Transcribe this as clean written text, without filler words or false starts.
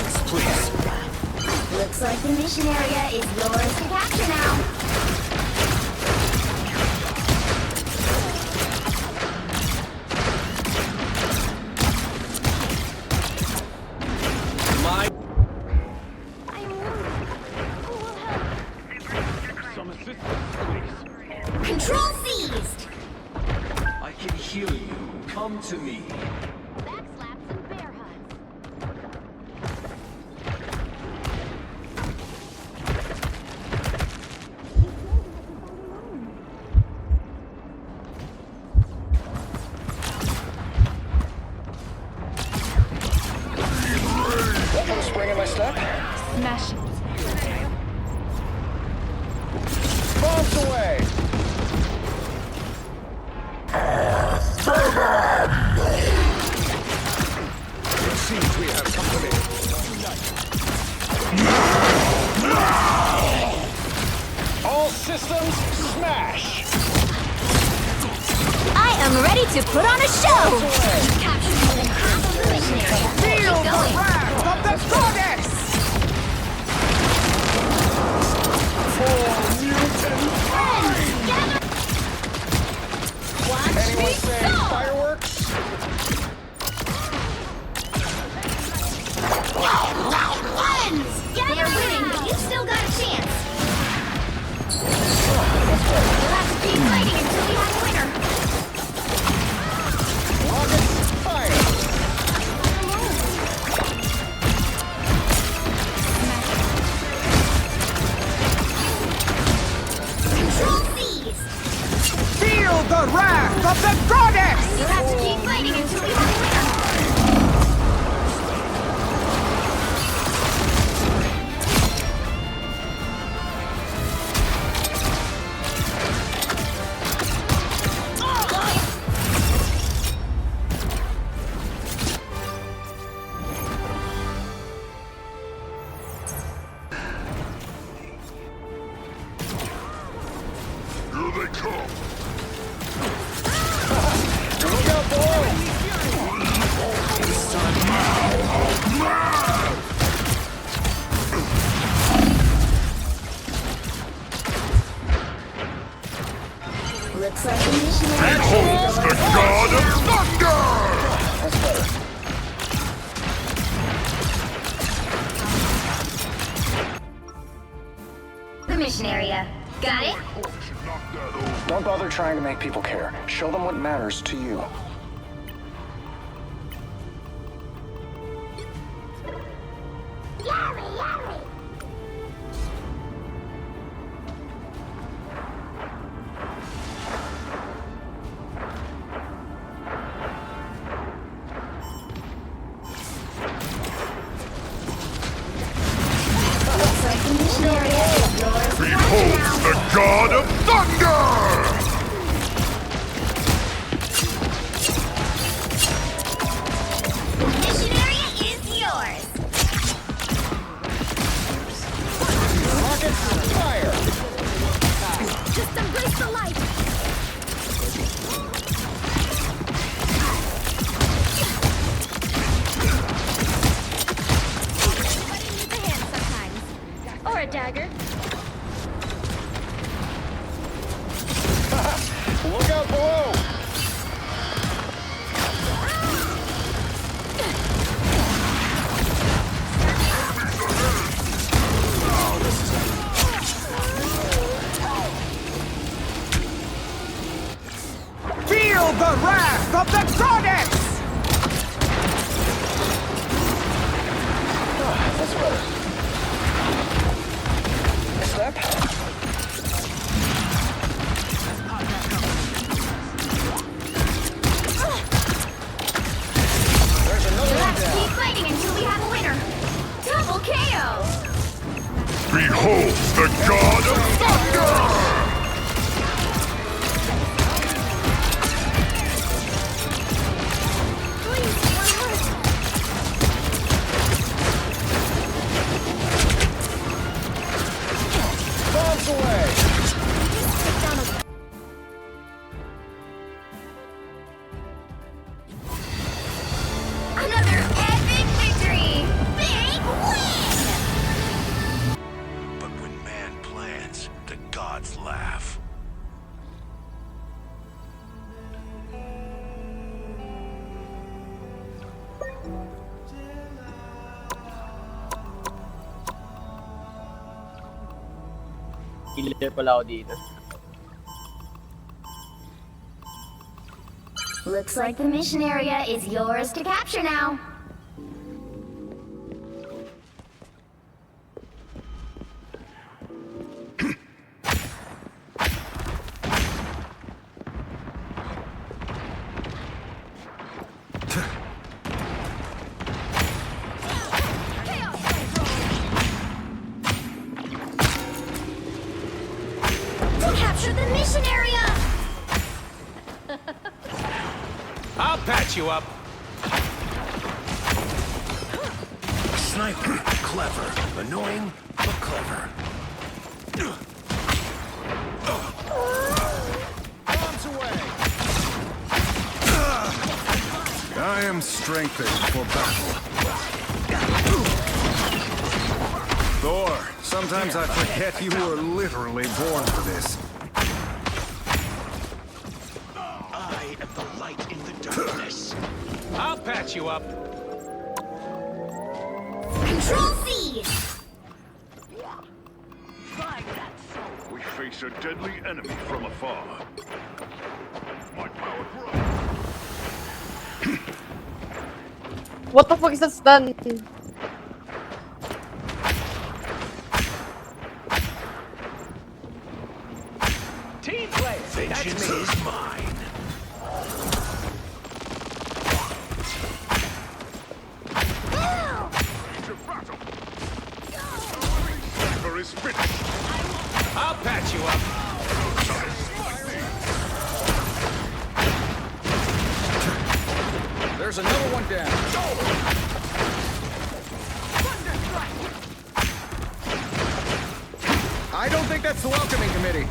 Thanks, please. Looks like the mission area is yours to capture now. My... I'm wounded. Who will help? Some assistance, please. Control seized! I can heal you. Come to me. Backslaps and bear hugs. Welcome to Spring in my step. Smash it. Bombs away! It seems we have company. All systems smash! I am ready to put on a show! Away! Capture more than half of the mission area. Feel Keep the going. wrath of the goddess! For mutant Friends, gather! Watch Anyone me say go! fireworks? Friends, they're winning, but you still got a chance. You'll have to keep fighting until we have a winner. Rockets, fire! Control seized. Feel the wrath of the goddess! You'll have to keep fighting until we have a winner. Here they come! Look out below! Looks like the mission area Behold the god of thunder! That's better. The mission area. Got it? Knock that over. Don't bother trying to make people care. Show them what matters to you. Looks like the mission area is yours to Behold capture now. the god of thunder! Mission area is yours. Rockets, fire! Just embrace the light. Everybody needs a hand sometimes. Or a dagger. Look out below! Feel the wrath of the goddess! That's better. Step. There's another You'll one have to down. keep fighting until we have a winner. Double KO. Behold the god of thunder! Please, one more. Bombs away! Just sit down a Another epic victory! Big Killer pala ako dito. Looks like the mission area is yours to capture now. Capture the mission area! I'll patch you up. Sniper, clever. Annoying, but clever. Bombs away. I am strengthened for battle. Thor, sometimes I forget you were literally born for this. I am the light in the darkness. I'll patch you up. Control C! We face a deadly enemy from afar. My power grows. What the fuck is that stun? Team play. Vengeance is mine. Sniper is finished. I'll patch you up. There's another one down. I don't think that's the welcoming committee.